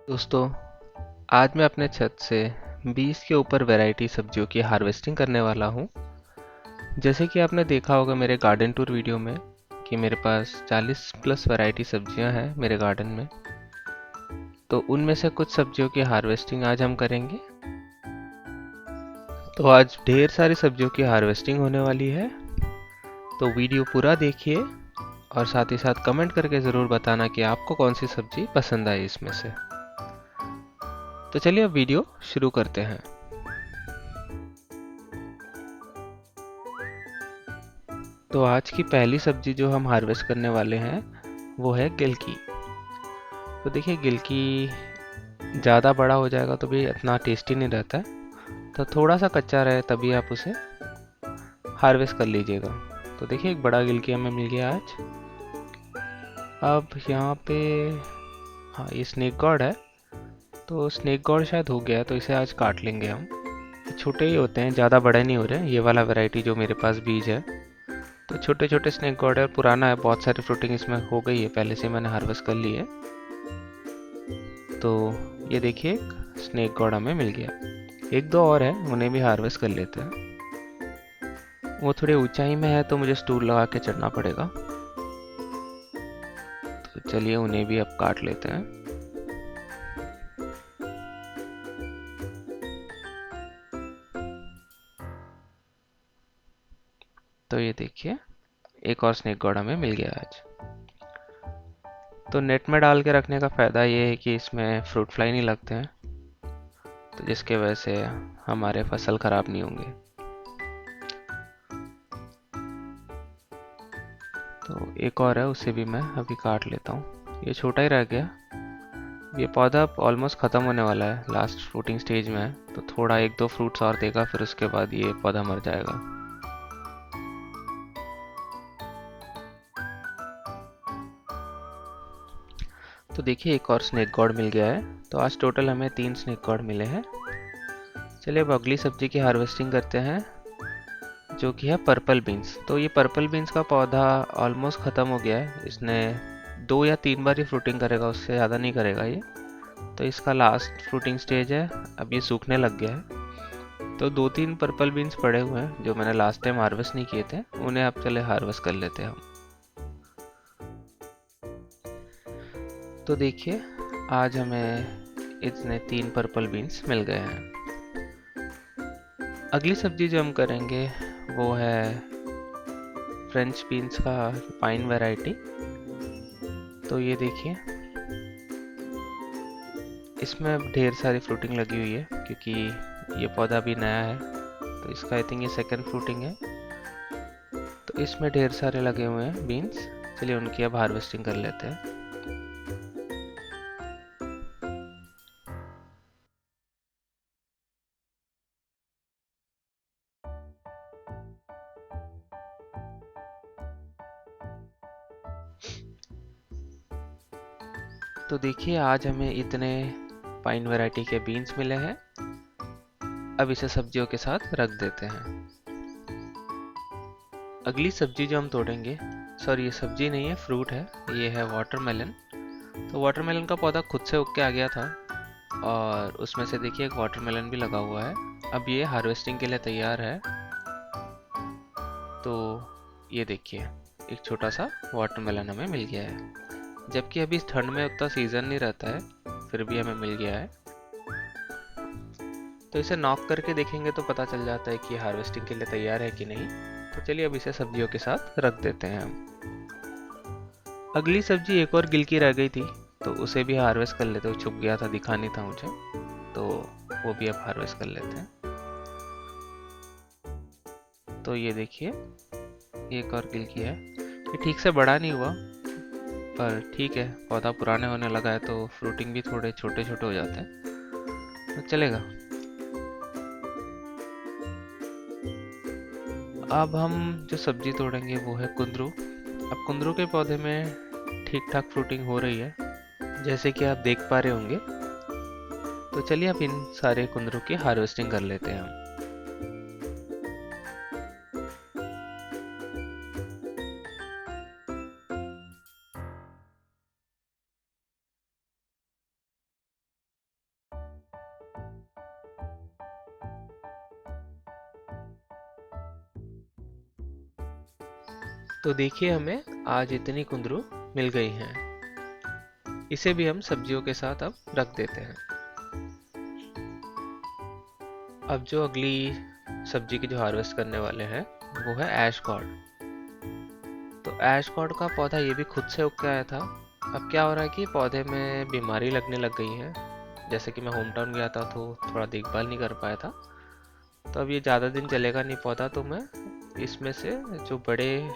दोस्तों, आज मैं अपने छत से 20 के ऊपर वैरायटी सब्जियों की हार्वेस्टिंग करने वाला हूँ। जैसे कि आपने देखा होगा मेरे गार्डन टूर वीडियो में कि मेरे पास 40 प्लस वैरायटी सब्जियां हैं मेरे गार्डन में। तो उनमें से कुछ सब्जियों की हार्वेस्टिंग आज हम करेंगे। तो आज ढेर सारी सब्जियों की हार्वेस्टिंग होने वाली है। तो वीडियो पूरा देखिए और साथ ही साथ कमेंट करके ज़रूर बताना कि आपको कौन सी सब्जी पसंद आई इसमें से। तो चलिए अब वीडियो शुरू करते हैं। तो आज की पहली सब्जी जो हम हार्वेस्ट करने वाले हैं वो है गिलकी। तो देखिए, गिलकी ज़्यादा बड़ा हो जाएगा तो भी इतना टेस्टी नहीं रहता है। तो थोड़ा सा कच्चा रहे तभी आप उसे हार्वेस्ट कर लीजिएगा। तो देखिए, एक बड़ा गिलकी हमें मिल गया आज। अब यहाँ पे हाँ, ये स्नेक गॉड है। तो स्नेक गॉड शायद हो गया है, तो इसे आज काट लेंगे हम। ये छोटे ही होते हैं, ज़्यादा बड़े नहीं हो रहे हैं। ये वाला वैरायटी जो मेरे पास बीज है तो छोटे छोटे स्नेक गॉड है, पुराना है, बहुत सारी फ्रूटिंग इसमें हो गई है, पहले से मैंने हार्वेस्ट कर ली है। तो ये देखिए, स्नेक गॉड हमें मिल गया। एक दो और है, उन्हें भी हार्वेस्ट कर लेते हैं। वो थोड़ी ऊंचाई में है तो मुझे स्टूल लगा के चढ़ना पड़ेगा। तो चलिए उन्हें भी अब काट लेते हैं। तो ये देखिए, एक और स्नेक गॉड हमें मिल गया आज। तो नेट में डाल के रखने का फ़ायदा ये है कि इसमें फ्रूट फ्लाई नहीं लगते हैं, तो जिसके वजह से हमारे फसल ख़राब नहीं होंगे। तो एक और है, उसे भी मैं अभी काट लेता हूँ। ये छोटा ही रह गया। ये पौधा ऑलमोस्ट ख़त्म होने वाला है, लास्ट फ्रूटिंग स्टेज में है। तो थोड़ा एक दो फ्रूट्स और देगा, फिर उसके बाद ये पौधा मर जाएगा। तो देखिए, एक और स्नेक गॉड मिल गया है। तो आज टोटल हमें 3 स्नेक गॉड मिले हैं। चलिए अब अगली सब्जी की हार्वेस्टिंग करते हैं, जो कि है पर्पल बीन्स। तो ये पर्पल बीन्स का पौधा ऑलमोस्ट ख़त्म हो गया है। इसने 2 या 3 बार ही फ्रूटिंग करेगा, उससे ज़्यादा नहीं करेगा ये। तो इसका लास्ट फ्रूटिंग स्टेज है, अब ये सूखने लग गया है। तो 2-3 पर्पल बीन्स पड़े हुए हैं जो मैंने लास्ट टाइम हार्वेस्ट नहीं किए थे, उन्हें अब चले हार्वेस्ट कर लेते हैं हम। तो देखिए, आज हमें इतने 3 पर्पल बीन्स मिल गए हैं। अगली सब्जी जो हम करेंगे वो है फ्रेंच बीन्स का पाइन वैरायटी। तो ये देखिए, इसमें ढेर सारी फ्रूटिंग लगी हुई है क्योंकि ये पौधा भी नया है। तो इसका आई थिंक ये सेकंड फ्रूटिंग है। तो इसमें ढेर सारे लगे हुए हैं बीन्स। चलिए उनकी अब हार्वेस्टिंग कर लेते हैं। तो देखिए, आज हमें इतने पाइन वैरायटी के बीन्स मिले हैं। अब इसे सब्जियों के साथ रख देते हैं। अगली सब्जी जो हम तोड़ेंगे, सॉरी ये सब्जी नहीं है, फ्रूट है। ये है वाटरमेलन। तो वाटरमेलन का पौधा खुद से उग के आ गया था और उसमें से देखिए एक वाटरमेलन भी लगा हुआ है। अब ये हार्वेस्टिंग के लिए तैयार है। तो ये देखिए, एक छोटा सा वाटरमेलन हमें मिल गया है। जबकि अभी इस ठंड में उतना सीज़न नहीं रहता है, फिर भी हमें मिल गया है। तो इसे नॉक करके देखेंगे तो पता चल जाता है कि हार्वेस्टिंग के लिए तैयार है कि नहीं। तो चलिए अब इसे सब्जियों के साथ रख देते हैं हम। अगली सब्जी एक और गिलकी रह गई थी, तो उसे भी हार्वेस्ट कर लेते। वो छुप गया था, दिखा नहीं था मुझे, तो वो भी अब हार्वेस्ट कर लेते हैं। तो ये देखिए, एक और गिलकी है। ये ठीक से बड़ा नहीं हुआ, पर ठीक है, पौधा पुराने होने लगा है तो फ्रूटिंग भी थोड़े छोटे छोटे हो जाते हैं, तो चलेगा। अब हम जो सब्जी तोड़ेंगे वो है कुंदरू। अब कुंदरू के पौधे में ठीक ठाक फ्रूटिंग हो रही है, जैसे कि आप देख पा रहे होंगे। तो चलिए अब इन सारे कुंदरू की हार्वेस्टिंग कर लेते हैं हम। तो देखिए हमें आज इतनी कुंदरू मिल गई हैं। इसे भी हम सब्जियों के साथ अब रख देते हैं। अब जो अगली सब्जी की जो हार्वेस्ट करने वाले हैं वो है ऐश गॉर्ड। तो ऐश गॉर्ड का पौधा ये भी खुद से उग के आया था। अब क्या हो रहा है कि पौधे में बीमारी लगने लग गई है। जैसे कि मैं होम टाउन गया था तो थोड़ा देखभाल नहीं कर पाया था, तो अब ये ज़्यादा दिन चलेगा नहीं पौधा, तो मैं इसमें से जो बड़े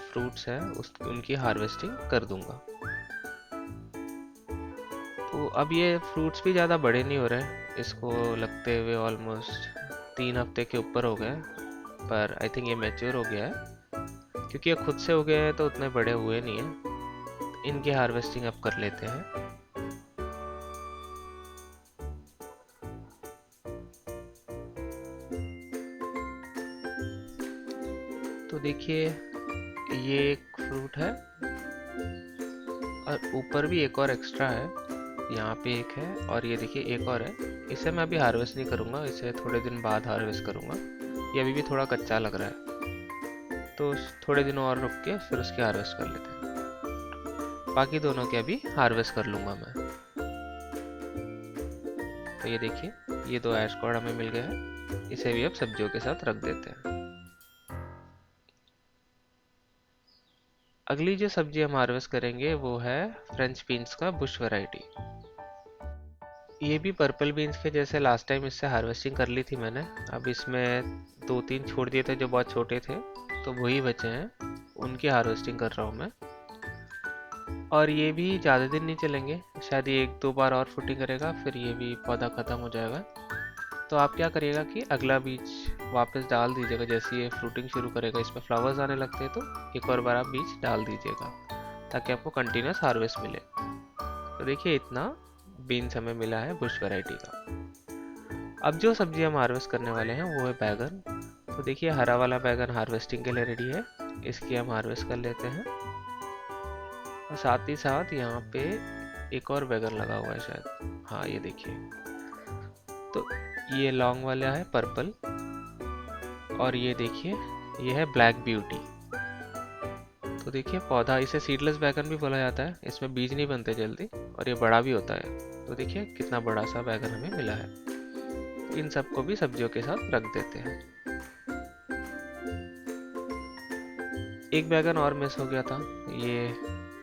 फ्रूट्स हैं उनकी हार्वेस्टिंग कर दूंगा। तो अब ये फ्रूट्स भी ज़्यादा बड़े नहीं हो रहे, इसको लगते हुए ऑलमोस्ट 3 हफ्ते के ऊपर हो गए, पर आई थिंक ये मैच्योर हो गया है। क्योंकि ये खुद से हो गए हैं तो उतने बड़े हुए नहीं हैं। इनकी हार्वेस्टिंग अब कर लेते हैं। तो देखिए ये एक फ्रूट है और ऊपर भी एक और एक्स्ट्रा है। यहाँ पे एक है और ये देखिए एक और है। इसे मैं अभी हार्वेस्ट नहीं करूँगा, इसे थोड़े दिन बाद हार्वेस्ट करूँगा। ये अभी भी थोड़ा कच्चा लग रहा है, तो थोड़े दिन और रुक के फिर उसकी हार्वेस्ट कर लेते हैं। बाकी दोनों के अभी हार्वेस्ट कर लूँगा मैं। तो ये देखिए ये दो ऐश गॉर्ड हमें मिल गए हैं। इसे भी अब सब्जियों के साथ रख देते हैं। अगली जो सब्जी हम हार्वेस्ट करेंगे वो है फ्रेंच बीन्स का बुश वैरायटी। ये भी पर्पल बीन्स के जैसे लास्ट टाइम इससे हार्वेस्टिंग कर ली थी मैंने। अब इसमें 2-3 छोड़ दिए थे जो बहुत छोटे थे, तो वही बचे हैं, उनकी हार्वेस्टिंग कर रहा हूँ मैं। और ये भी ज़्यादा दिन नहीं चलेंगे, शायद ये 1-2 बार और फुटिंग करेगा फिर ये भी पौधा ख़त्म हो जाएगा। तो आप क्या करिएगा कि अगला बीज वापस डाल दीजिएगा। जैसे ये फ्रूटिंग शुरू करेगा, इसमें फ्लावर्स आने लगते हैं, तो एक और बार आप बीज डाल दीजिएगा ताकि आपको कंटिन्यूस हार्वेस्ट मिले। तो देखिए इतना बीन्स हमें मिला है बुश वैरायटी का। अब जो सब्जी हम हार्वेस्ट करने वाले हैं वो है बैगन। तो देखिए हरा वाला बैगन हार्वेस्टिंग के लिए रेडी है, इसकी हम हार्वेस्ट कर लेते हैं। और साथ ही साथ यहाँ पे एक और बैगन लगा हुआ है शायद, हाँ ये देखिए। तो ये लॉन्ग वाला है पर्पल, और ये देखिए ये है ब्लैक ब्यूटी। तो देखिए पौधा, इसे सीडलेस बैगन भी बोला जाता है, इसमें बीज नहीं बनते जल्दी और ये बड़ा भी होता है। तो देखिए कितना बड़ा सा बैगन हमें मिला है। तो इन सबको भी सब्जियों के साथ रख देते हैं। एक बैगन और मिस हो गया था, ये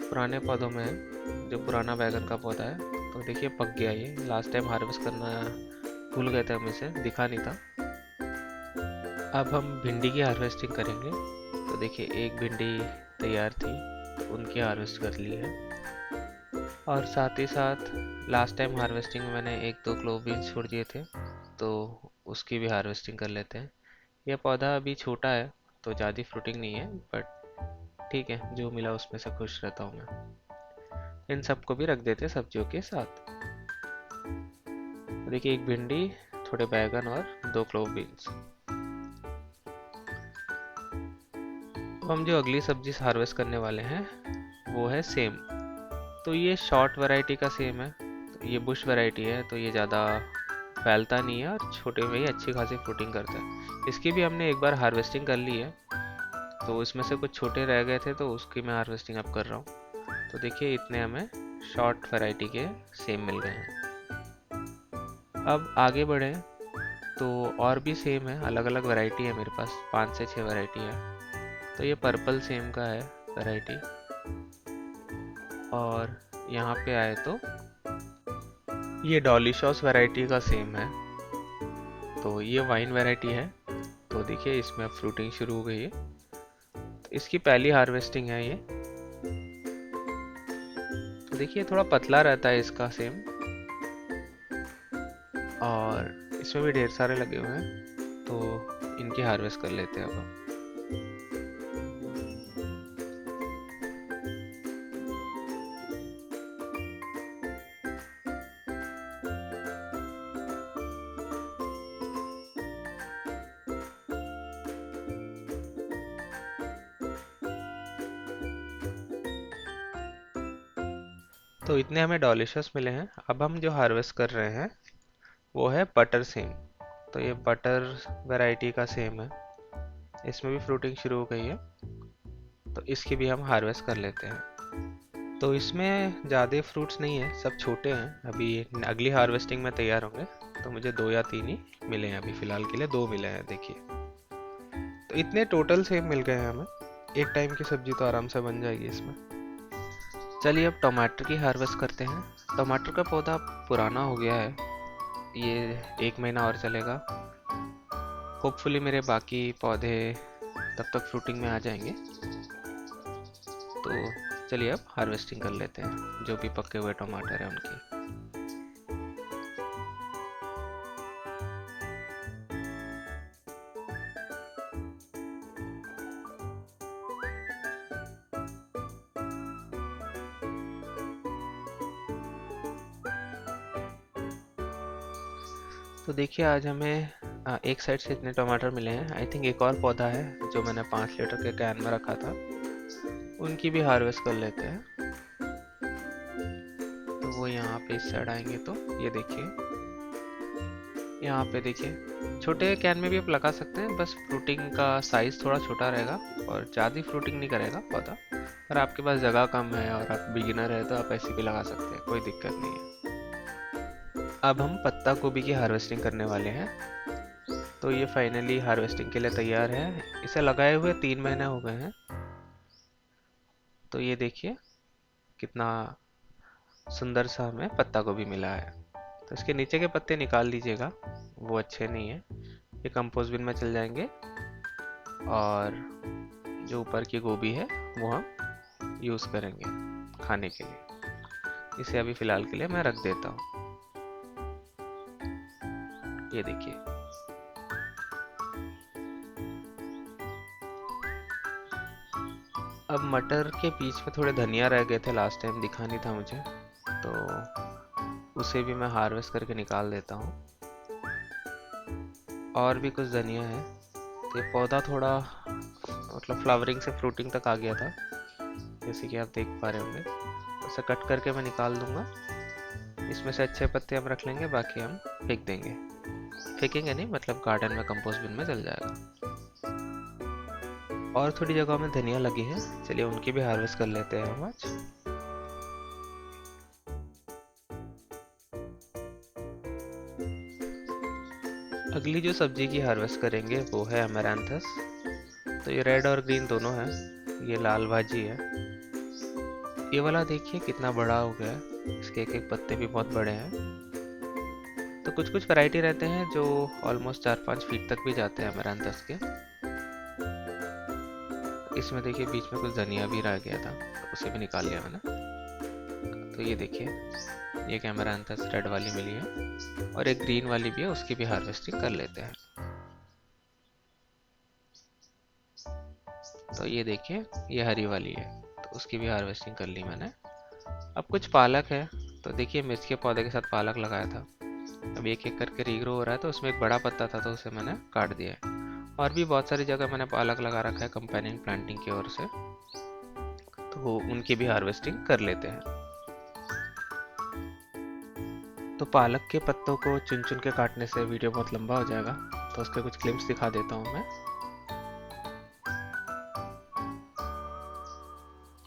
पुराने पौधों में है, जो पुराना बैगन का पौधा है। तो देखिए पक गया, ये लास्ट टाइम हार्वेस्ट करना भूल गए थे हम, इसे दिखा नहीं था। अब हम भिंडी की हार्वेस्टिंग करेंगे। तो देखिए एक भिंडी तैयार थी, तो उनकी हार्वेस्ट कर ली है। और साथ ही साथ लास्ट टाइम हार्वेस्टिंग में मैंने 1-2 क्लोव बीन्स छोड़ दिए थे, तो उसकी भी हार्वेस्टिंग कर लेते हैं। यह पौधा अभी छोटा है तो ज़्यादा फ्रूटिंग नहीं है, बट ठीक है, जो मिला उसमें से खुश रहता हूँ मैं। इन सबको भी रख देते हैं सब्जियों के साथ। तो देखिए एक भिंडी, थोड़े बैगन और 2 क्लोव बीन्स। अब हम जो अगली सब्जी हार्वेस्ट करने वाले हैं वो है सेम। तो ये शॉर्ट वैरायटी का सेम है, तो ये बुश वैरायटी है, तो ये ज़्यादा फैलता नहीं है और छोटे में ही अच्छी खासी फ्रूटिंग करता है। इसकी भी हमने एक बार हार्वेस्टिंग कर ली है, तो इसमें से कुछ छोटे रह गए थे तो उसकी मैं हार्वेस्टिंग अब कर रहा हूँ। तो देखिए इतने हमें शॉर्ट वैरायटी के सेम मिल गए हैं। अब आगे बढ़े तो और भी सेम है, अलग अलग वैरायटी है मेरे पास, 5 से 6 वैरायटी है। तो ये पर्पल सेम का है वैरायटी। और यहाँ पे आए तो ये डॉलीशॉस वैरायटी का सेम है। तो ये वाइन वैरायटी है। तो देखिए इसमें फ्रूटिंग शुरू हो गई है, तो इसकी पहली हार्वेस्टिंग है ये। तो देखिए थोड़ा पतला रहता है इसका सेम, और इसमें भी ढेर सारे लगे हुए हैं, तो इनकी हार्वेस्ट कर लेते हैं अब हम। तो इतने हमें डॉलिशियस मिले हैं। अब हम जो हार्वेस्ट कर रहे हैं वो है बटर सेम। तो ये बटर वैरायटी का सेम है, इसमें भी फ्रूटिंग शुरू हो गई है। तो इसकी भी हम हार्वेस्ट कर लेते हैं। तो इसमें ज़्यादा फ्रूट्स नहीं है, सब छोटे हैं। अभी अगली हार्वेस्टिंग में तैयार होंगे, तो मुझे 2 या 3 ही मिले हैं अभी फ़िलहाल के लिए, 2 मिले हैं देखिए। तो इतने टोटल सेब मिल गए हैं हमें, एक टाइम की सब्जी तो आराम से बन जाएगी इसमें। चलिए अब टमाटर की हार्वेस्ट करते हैं। टमाटर का पौधा पुराना हो गया है, ये 1 महीना और चलेगा। होपफुली मेरे बाकी पौधे तब तक फ्रूटिंग में आ जाएंगे। तो चलिए अब हार्वेस्टिंग कर लेते हैं जो भी पके हुए टमाटर हैं उनकी। तो देखिए आज हमें एक साइड से इतने टमाटर मिले हैं। आई थिंक एक और पौधा है जो मैंने 5 लीटर के कैन में रखा था, उनकी भी हार्वेस्ट कर लेते हैं। तो वो यहाँ पे इस साइड आएंगे, तो ये देखिए यहाँ पे देखिए, छोटे कैन में भी आप लगा सकते हैं, बस फ्रूटिंग का साइज़ थोड़ा छोटा रहेगा और ज़्यादा फ्रूटिंग नहीं करेगा पौधा। और आपके पास जगह कम है और आप बिगिनर है तो आप ऐसे भी लगा सकते हैं, कोई दिक्कत नहीं है। अब हम पत्ता गोभी की हार्वेस्टिंग करने वाले हैं। तो ये फाइनली हार्वेस्टिंग के लिए तैयार है। इसे लगाए हुए 3 महीने हो गए हैं। तो ये देखिए कितना सुंदर सा हमें पत्ता गोभी मिला है। तो इसके नीचे के पत्ते निकाल दीजिएगा, वो अच्छे नहीं है, ये कंपोस्ट बिन में चल जाएंगे। और जो ऊपर की गोभी है वो हम यूज़ करेंगे खाने के लिए। इसे अभी फ़िलहाल के लिए मैं रख देता हूँ। ये देखिए, अब मटर के बीच में थोड़े धनिया रह गए थे, लास्ट टाइम दिखा नहीं था मुझे, तो उसे भी मैं हार्वेस्ट करके निकाल देता हूँ। और भी कुछ धनिया है। तो ये पौधा थोड़ा मतलब फ्लावरिंग से फ्रूटिंग तक आ गया था, जैसे कि आप देख पा रहे होंगे। तो उसे कट करके मैं निकाल दूंगा। इसमें से अच्छे पत्ते हम रख लेंगे, बाकी हम फेंक देंगे। फेंकेंगे नहीं, मतलब गार्डन में कंपोस्ट बिन में चल जाएगा। और थोड़ी जगह में धनिया लगी है, चलिए उनकी भी हार्वेस्ट कर लेते हैं हम आज। अगली जो सब्जी की हार्वेस्ट करेंगे वो है अमेरांथस। तो ये रेड और ग्रीन दोनों है, ये लाल भाजी है। ये वाला देखिए कितना बड़ा हो गया है, इसके एक एक पत्ते भी बहुत बड़े हैं। तो कुछ कुछ वैरायटी रहते हैं जो ऑलमोस्ट 4-5 फीट तक भी जाते हैं अमेरांथस के। इसमें देखिए बीच में कुछ धनिया भी रह गया था, तो उसे भी निकाल लिया मैंने। तो ये देखिए, ये अमेरांथस रेड वाली मिली है और एक ग्रीन वाली भी है, उसकी भी हार्वेस्टिंग कर लेते हैं। तो ये देखिए, ये हरी वाली है, तो उसकी भी हार्वेस्टिंग कर ली मैंने। अब कुछ पालक है। तो देखिए मिर्च के पौधे के साथ पालक लगाया था, अब एक एक करके रीग्रो हो रहा है। तो उसमें एक बड़ा पत्ता था, तो उसे मैंने काट दिया है। और भी बहुत सारी जगह मैंने पालक लगा रखा है कंपेनियन प्लांटिंग की ओर से, तो वो उनकी भी हार्वेस्टिंग कर लेते हैं। तो पालक के पत्तों को चुन चुन के काटने से वीडियो बहुत लंबा हो जाएगा, तो उसके कुछ क्लिप्स दिखा देता हूँ मैं।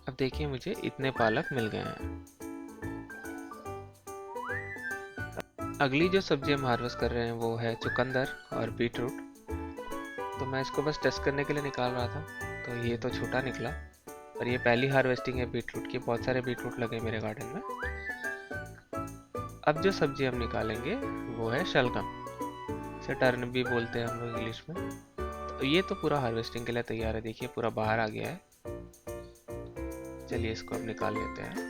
अब देखिए मुझे इतने पालक मिल गए हैं। अगली जो सब्जी हम हार्वेस्ट कर रहे हैं वो है चुकंदर और बीट रूट। तो मैं इसको बस टेस्ट करने के लिए निकाल रहा था, तो ये तो छोटा निकला। और ये पहली हार्वेस्टिंग है बीट रूट की, बहुत सारे बीट रूट लगे मेरे गार्डन में। अब जो सब्जी हम निकालेंगे वो है शलगम, इसे टर्निप भी बोलते हैं हम लोग इंग्लिश में। तो ये तो पूरा हार्वेस्टिंग के लिए तैयार है, देखिए पूरा बाहर आ गया है। चलिए इसको अब निकाल लेते हैं।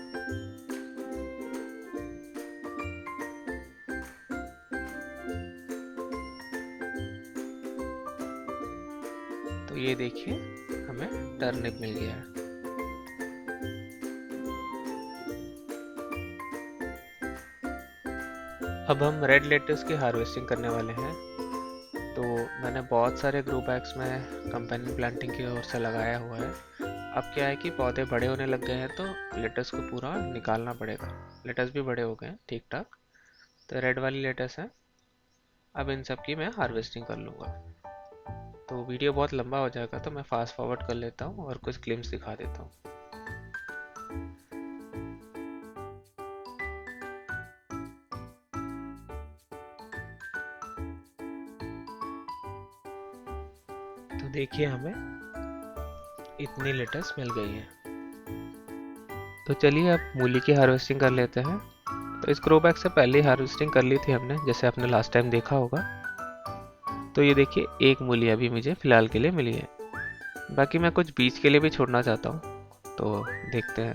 तो ये देखिए हमें टर्निप मिल गया है। अब हम रेड लेट्यूस की हार्वेस्टिंग करने वाले हैं। तो मैंने बहुत सारे ग्रो बैग्स में कंपेनियन प्लांटिंग की ओर से लगाया हुआ है। अब क्या है कि पौधे बड़े होने लग गए हैं, तो लेटस को पूरा निकालना पड़ेगा। लेटस भी बड़े हो गए हैं ठीक ठाक। तो रेड वाली लेटस है, अब इन सब की मैं हार्वेस्टिंग कर लूँगा। तो वीडियो बहुत लंबा हो जाएगा तो मैं फास्ट फॉरवर्ड कर लेता हूँ और कुछ ग्लिम्स दिखा देता हूँ। तो देखिए हमें इतनी लेटेस्ट मिल गई है। तो चलिए अब मूली की हार्वेस्टिंग कर लेते हैं। तो इस ग्रो बैग से पहले ही हार्वेस्टिंग कर ली थी हमने, जैसे आपने लास्ट टाइम देखा होगा। तो ये देखिए एक मूली अभी मुझे फ़िलहाल के लिए मिली है। बाकी मैं कुछ बीज के लिए भी छोड़ना चाहता हूँ, तो देखते हैं।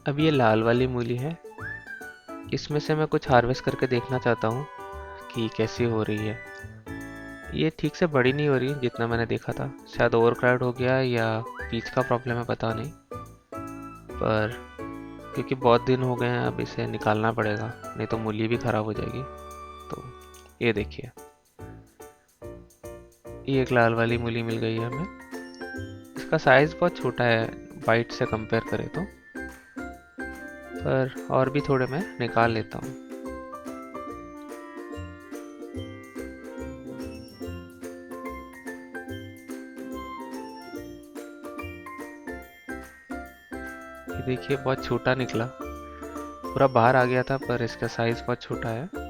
अब ये लाल वाली मूली है, इसमें से मैं कुछ हार्वेस्ट करके देखना चाहता हूँ कि कैसी हो रही है। ये ठीक से बड़ी नहीं हो रही जितना मैंने देखा था, शायद ओवर क्राउड हो गया या बीज का प्रॉब्लम है, पता नहीं। पर क्योंकि बहुत दिन हो गए हैं, अब इसे निकालना पड़ेगा, नहीं तो मूली भी ख़राब हो जाएगी। तो ये देखिए, ये एक लाल वाली मूली मिल गई है हमें। इसका साइज़ बहुत छोटा है वाइट से कंपेयर करें तो, पर और भी थोड़े मैं निकाल लेता हूँ। ये देखिए बहुत छोटा निकला, पूरा बाहर आ गया था, पर इसका साइज़ बहुत छोटा है।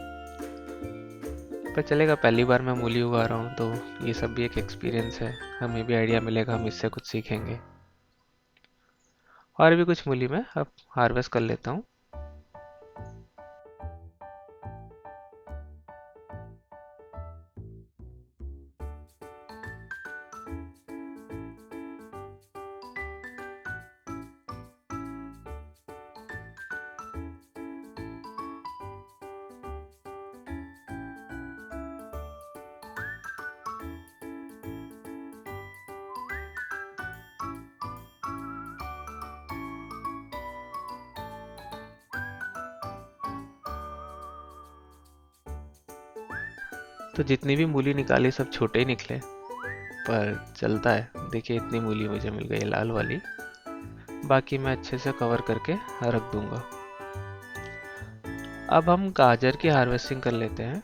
पर चलेगा, पहली बार मैं मूली उगा रहा हूँ तो ये सब भी एक एक्सपीरियंस है, हमें भी आइडिया मिलेगा, हम इससे कुछ सीखेंगे। और भी कुछ मूली मैं अब हार्वेस्ट कर लेता हूँ। तो जितनी भी मूली निकाली सब छोटे ही निकले, पर चलता है। देखिए इतनी मूली मुझे मिल गई लाल वाली, बाकी मैं अच्छे से कवर करके रख दूंगा। अब हम गाजर की हार्वेस्टिंग कर लेते हैं।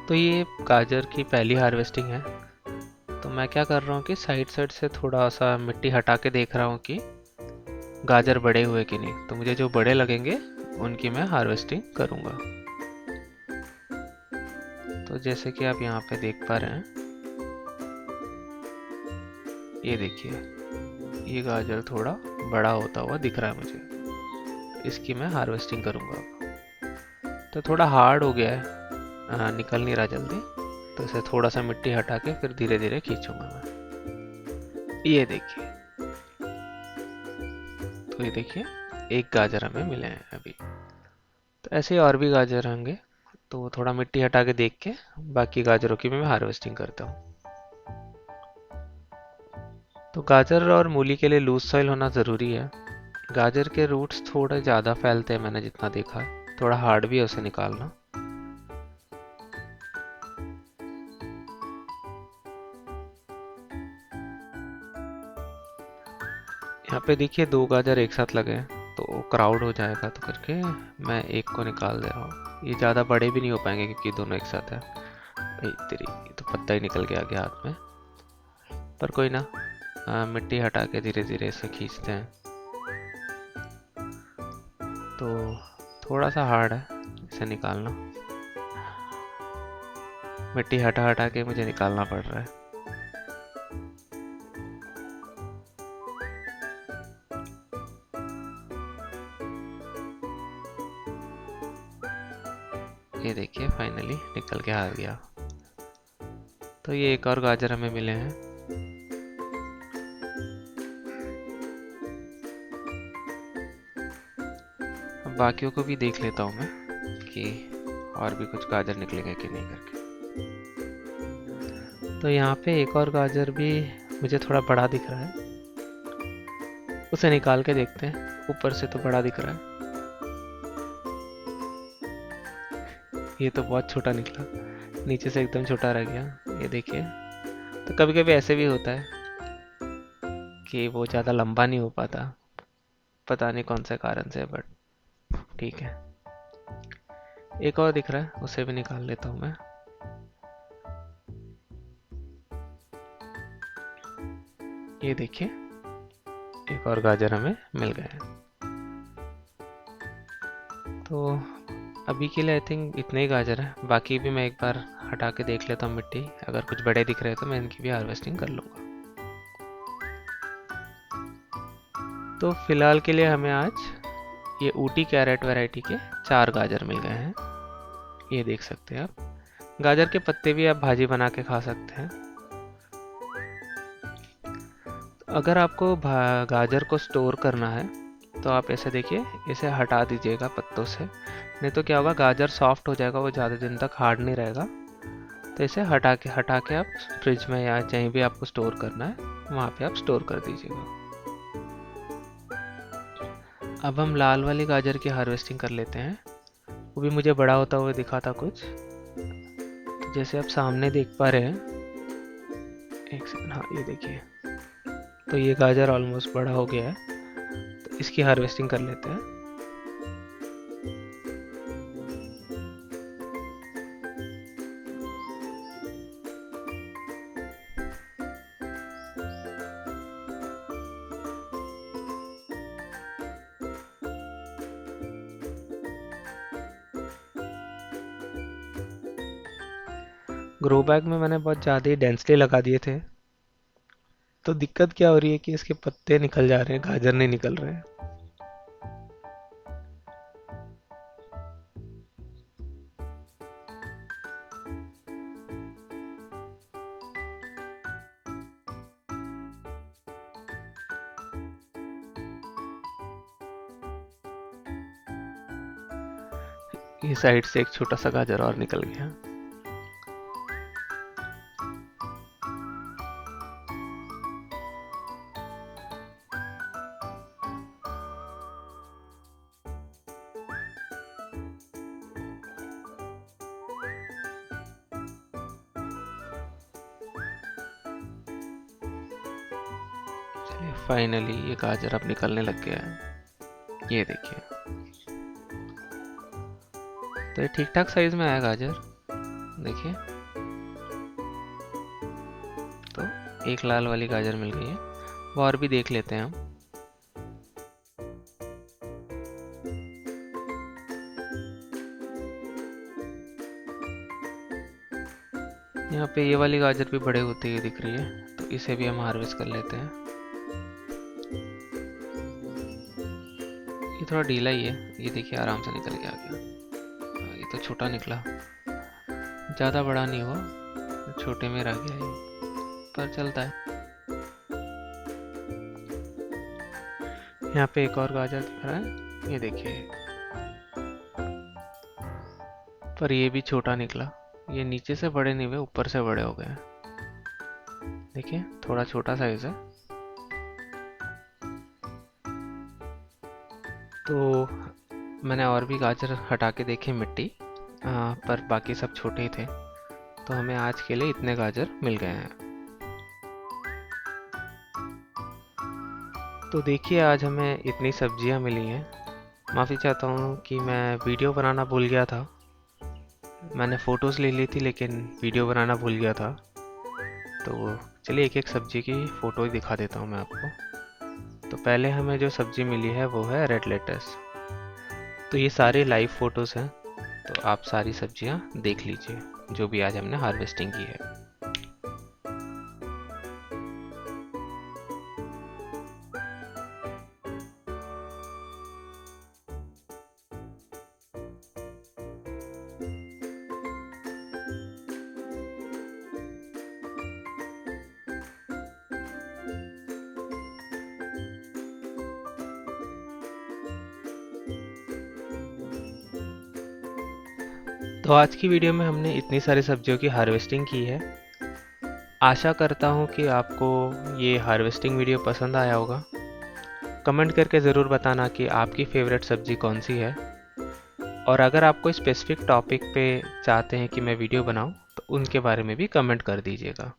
तो ये गाजर की पहली हार्वेस्टिंग है। तो मैं क्या कर रहा हूँ कि साइड साइड से थोड़ा सा मिट्टी हटा के देख रहा हूँ कि गाजर बड़े हुए कि नहीं। तो मुझे जो बड़े लगेंगे उनकी मैं हार्वेस्टिंग करूँगा। तो जैसे कि आप यहाँ पे देख पा रहे हैं, ये देखिए ये गाजर थोड़ा बड़ा होता हुआ दिख रहा है मुझे, इसकी मैं हार्वेस्टिंग करूँगा। तो थोड़ा हार्ड हो गया है, निकल नहीं रहा जल्दी, तो इसे थोड़ा सा मिट्टी हटा के फिर धीरे धीरे खींचूंगा मैं। ये देखिए, तो ये देखिए एक गाजर हमें मिले हैं अभी। तो ऐसे ही और भी गाजर होंगे, तो थोड़ा मिट्टी हटा के देख के बाकी गाजरों की भी मैं हार्वेस्टिंग करता हूँ। तो गाजर और मूली के लिए लूज सॉइल होना ज़रूरी है। गाजर के रूट्स थोड़े ज़्यादा फैलते हैं, मैंने जितना देखा है, थोड़ा हार्ड भी है उसे निकालना। यहाँ पे देखिए दो गाजर एक साथ लगे हैं, तो क्राउड हो जाएगा, तो करके मैं एक को निकाल दे रहा हूँ। ये ज़्यादा बड़े भी नहीं हो पाएंगे क्योंकि दोनों एक साथ है। भाई तेरी, ये तो पत्ता ही निकल गया आगे हाथ में, पर कोई ना। मिट्टी हटा के धीरे धीरे इसे खींचते हैं। तो थोड़ा सा हार्ड है इसे निकालना, मिट्टी हटा हटा के मुझे निकालना पड़ रहा है। ये देखिए फाइनली निकल के आ गया। तो ये एक और गाजर हमें मिले हैं। अब बाकियों को भी देख लेता हूँ मैं कि और भी कुछ गाजर निकलेंगे कि नहीं करके। तो यहाँ पे एक और गाजर भी मुझे थोड़ा बड़ा दिख रहा है, उसे निकाल के देखते हैं। ऊपर से तो बड़ा दिख रहा है, ये तो बहुत छोटा निकला, नीचे से एकदम छोटा रह गया। ये देखिए, तो कभी कभी ऐसे भी होता है कि वो ज़्यादा लंबा नहीं हो पाता, पता नहीं कौन से कारण से, बट ठीक है। एक और दिख रहा है, उसे भी निकाल लेता हूँ मैं। ये देखिए, एक और गाजर हमें मिल गए हैं। तो अभी के लिए आई थिंक इतने ही गाजर है, बाकी भी मैं एक बार हटा के देख लेता हूँ मिट्टी। अगर कुछ बड़े दिख रहे हैं तो मैं इनकी भी हार्वेस्टिंग कर लूँगा। तो फिलहाल के लिए हमें आज ये ऊटी कैरेट वैरायटी के 4 गाजर मिल गए हैं। ये देख सकते हैं आप। गाजर के पत्ते भी आप भाजी बना के खा सकते हैं। अगर आपको गाजर को स्टोर करना है तो आप ऐसे देखिए, इसे हटा दीजिएगा पत्तों से, नहीं तो क्या होगा, गाजर सॉफ्ट हो जाएगा, वो ज़्यादा दिन तक हार्ड नहीं रहेगा। तो इसे हटा के आप फ्रिज में या कहीं भी आपको स्टोर करना है वहाँ पे आप स्टोर कर दीजिएगा। अब हम लाल वाली गाजर की हार्वेस्टिंग कर लेते हैं। वो भी मुझे बड़ा होता हुआ दिखा था कुछ। तो जैसे आप सामने देख पा रहे हैं, एक सेकंड, हाँ ये देखिए, तो ये गाजर ऑलमोस्ट बड़ा हो गया है। तो इसकी हार्वेस्टिंग कर लेते हैं। ग्रो बैग में मैंने बहुत ज़्यादा ही डेंसली लगा दिए थे, तो दिक्कत क्या हो रही है कि इसके पत्ते निकल जा रहे हैं, गाजर नहीं निकल रहे हैं। ये साइड से एक छोटा सा गाजर और निकल गया। चलिए, फाइनली ये गाजर अब निकलने लग गया है। ये देखिए, तो ये ठीक ठाक साइज में आया गाजर, देखिए। तो एक लाल वाली गाजर मिल गई है, वो और भी देख लेते हैं हम। यहाँ पे ये वाली गाजर भी बड़े होते हुए दिख रही है, तो इसे भी हम हार्वेस्ट कर लेते हैं। ये थोड़ा ढीला ही है, ये देखिए आराम से निकल के आ गया। ये तो छोटा निकला, ज़्यादा बड़ा नहीं हुआ, छोटे में रह गया ये, पर चलता है। यहाँ पे एक और गाजर दिख रहा है, ये देखिए, पर ये भी छोटा निकला। ये नीचे से बड़े नहीं हुए, ऊपर से बड़े हो गए। देखिए, थोड़ा छोटा साइज है। तो मैंने और भी गाजर हटा के देखे मिट्टी, पर बाकी सब छोटे ही थे। तो हमें आज के लिए इतने गाजर मिल गए हैं। तो देखिए, आज हमें इतनी सब्जियां मिली हैं। माफ़ी चाहता हूँ कि मैं वीडियो बनाना भूल गया था। मैंने फ़ोटोज़ ले ली थी लेकिन वीडियो बनाना भूल गया था। तो चलिए एक एक सब्जी की फ़ोटो दिखा देता हूँ मैं आपको। तो पहले हमें जो सब्ज़ी मिली है वो है रेड लेटस। तो ये सारे लाइव फ़ोटोज़ हैं, तो आप सारी सब्जियां देख लीजिए जो भी आज हमने हार्वेस्टिंग की है। तो आज की वीडियो में हमने इतनी सारी सब्जियों की हार्वेस्टिंग की है। आशा करता हूँ कि आपको ये हार्वेस्टिंग वीडियो पसंद आया होगा। कमेंट करके ज़रूर बताना कि आपकी फेवरेट सब्ज़ी कौन सी है, और अगर आप कोई स्पेसिफिक टॉपिक पे चाहते हैं कि मैं वीडियो बनाऊँ तो उनके बारे में भी कमेंट कर दीजिएगा।